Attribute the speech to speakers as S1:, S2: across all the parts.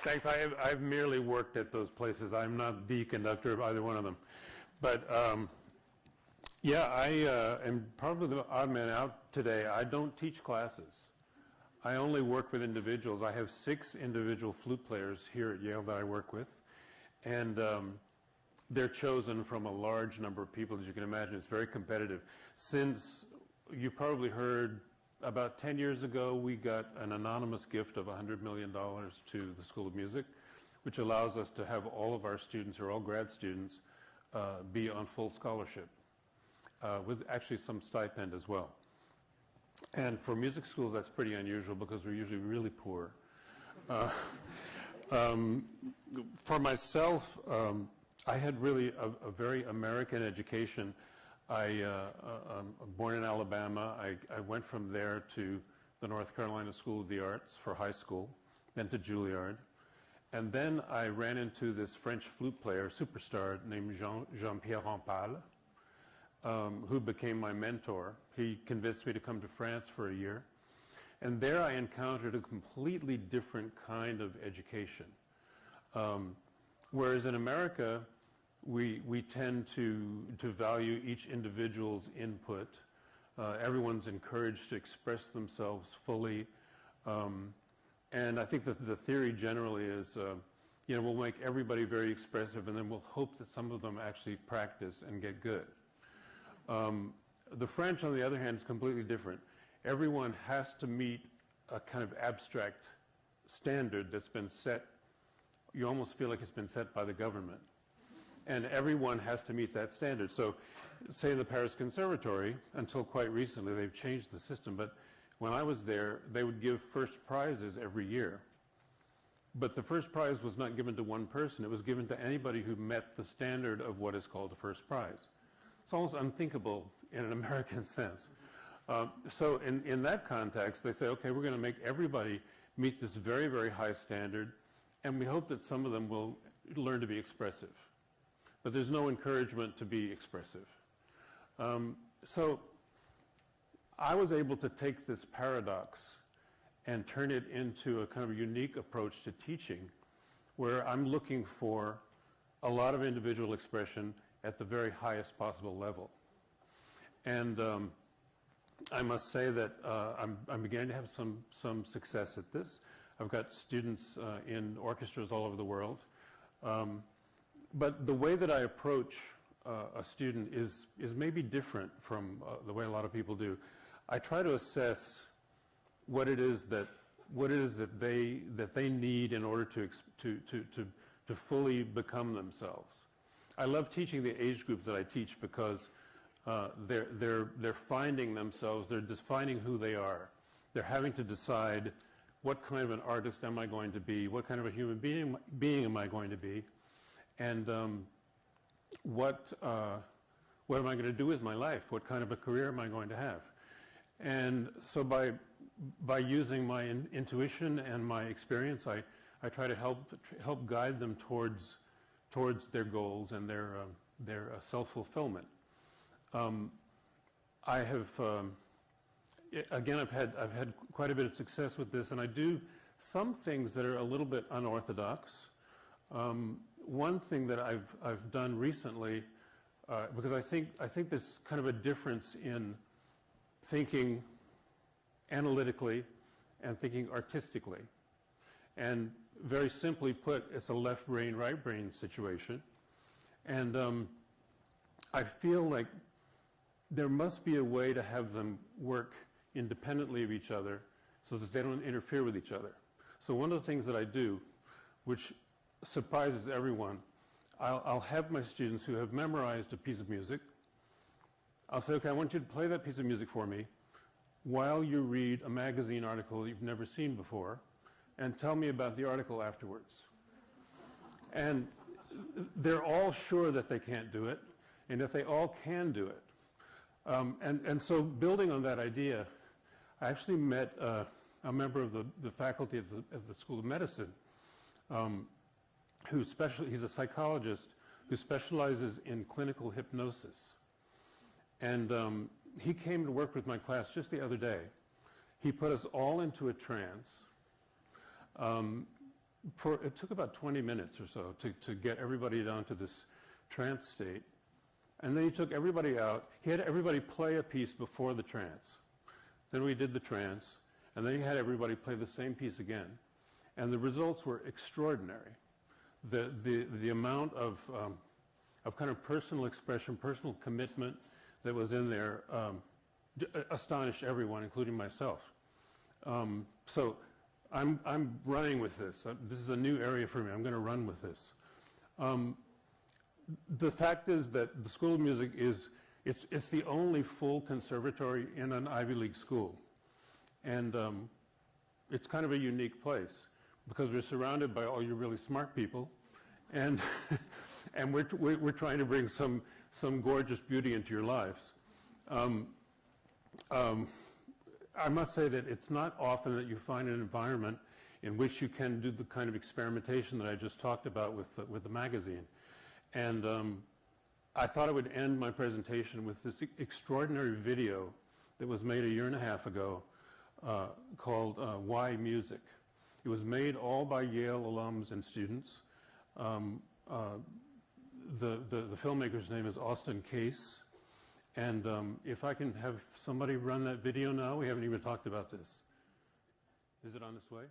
S1: Thanks. I've merely worked at those places. I'm not the conductor of either one of them. But yeah, I am probably the odd man out today. I don't teach classes. I only work with individuals. I have 6 individual flute players here at Yale that I work with. And they're chosen from a large number of people. As you can imagine, it's very competitive. Since you probably heard about 10 years ago, we got an anonymous gift of $100 million to the School of Music, which allows us to have all of our students, who are all grad students, be on full scholarship, with actually some stipend as well. And for music schools, that's pretty unusual because we're usually really poor. For myself, I had really a very American education. I'm born in Alabama. I went from there to the North Carolina School of the Arts for high school, then to Juilliard. And then I ran into this French flute player, superstar, named Jean-Pierre Rampal, who became my mentor. He convinced me to come to France for a year. And there I encountered a completely different kind of education. Whereas in America, we tend to value each individual's input. Everyone's encouraged to express themselves fully. And I think that the theory generally is, we'll make everybody very expressive and then we'll hope that some of them actually practice and get good. The French, on the other hand, is completely different. Everyone has to meet a kind of abstract standard that's been set. You almost feel like it's been set by the government. And everyone has to meet that standard. So, say in the Paris Conservatory, until quite recently, they've changed the system, but when I was there, they would give first prizes every year. But the first prize was not given to one person. It was given to anybody who met the standard of what is called a first prize. It's almost unthinkable in an American sense. So in that context, they say, okay, we're going to make everybody meet this very, very high standard, and we hope that some of them will learn to be expressive. But there's no encouragement to be expressive. So I was able to take this paradox and turn it into a kind of unique approach to teaching, where I'm looking for a lot of individual expression at the very highest possible level. And I must say that I'm beginning to have some success at this. I've got students in orchestras all over the world. But the way that I approach a student is maybe different from the way a lot of people do. I try to assess what it is that they need in order to fully become themselves. I love teaching the age group that I teach because they're finding themselves, they're defining who they are. They're having to decide what kind of an artist am I going to be, what kind of a human being am I going to be, and what am I going to do with my life? What kind of a career am I going to have? And so by using my intuition and my experience, I try to help guide them towards their goals and their self-fulfillment. I have again, I've had quite a bit of success with this, and I do some things that are a little bit unorthodox. One thing that I've done recently, because I think there's kind of a difference in thinking analytically and thinking artistically. And very simply put, it's a left brain, right brain situation. And I feel like there must be a way to have them work independently of each other so that they don't interfere with each other. So one of the things that I do, which surprises everyone, I'll have my students who have memorized a piece of music. I'll say, okay, I want you to play that piece of music for me while you read a magazine article you've never seen before, and tell me about the article afterwards. And they're all sure that they can't do it, and that they all can do it. And so building on that idea, I actually met a member of the faculty at the School of Medicine, he's a psychologist who specializes in clinical hypnosis. And he came to work with my class just the other day. He put us all into a trance. it took about 20 minutes or so to get everybody down to this trance state. And then he took everybody out. He had everybody play a piece before the trance. Then we did the trance, and then he had everybody play the same piece again. And the results were extraordinary. The amount of kind of personal expression, personal commitment that was in there astonished everyone, including myself. So I'm running with this. This is a new area for me. I'm going to run with this. The fact is that the School of Music it's the only full conservatory in an Ivy League school. And it's kind of a unique place because we're surrounded by all you really smart people. And, and we're trying to bring some gorgeous beauty into your lives. I must say that it's not often that you find an environment in which you can do the kind of experimentation that I just talked about with the magazine. And I thought I would end my presentation with this extraordinary video that was made a year and a half ago called Why Music? It was made all by Yale alums and students. The filmmaker's name is Austin Case. And if I can have somebody run that video now, we haven't even talked about this. Is it on its way?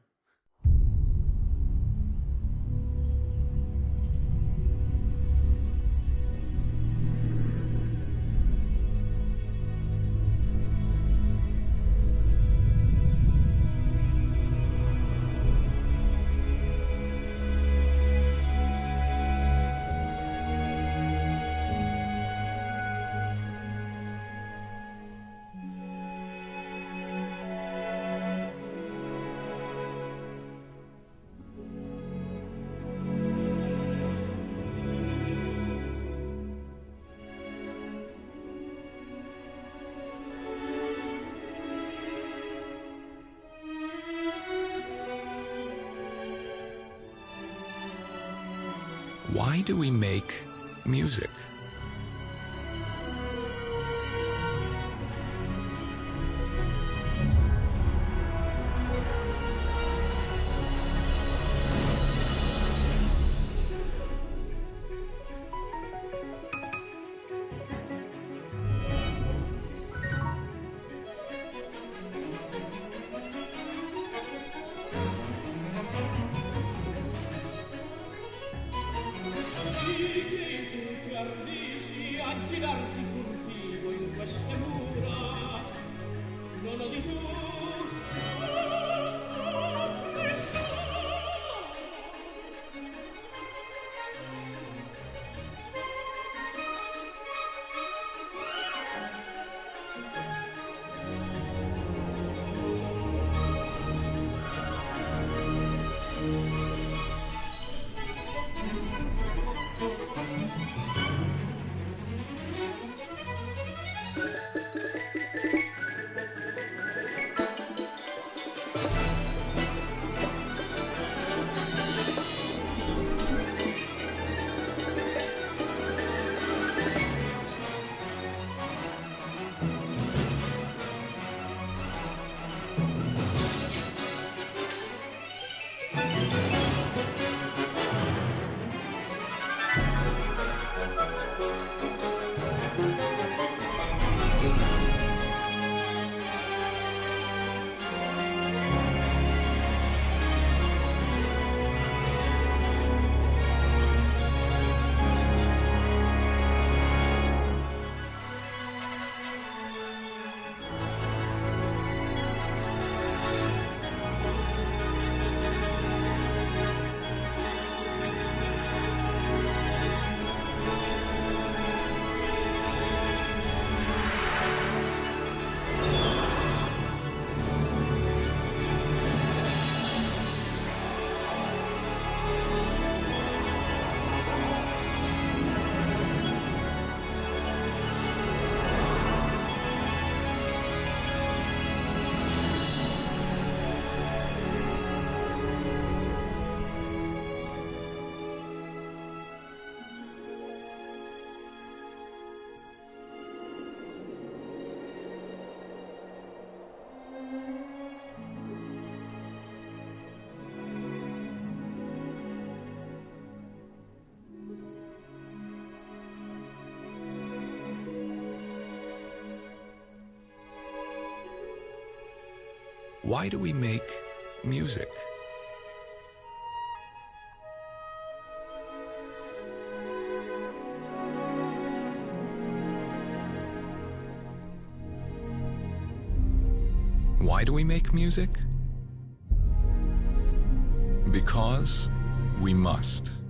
S2: Why do we make music?
S3: Girarti furtivo in queste mura, non odi tu.
S2: Why do we make music? Why do we make music? Because we must.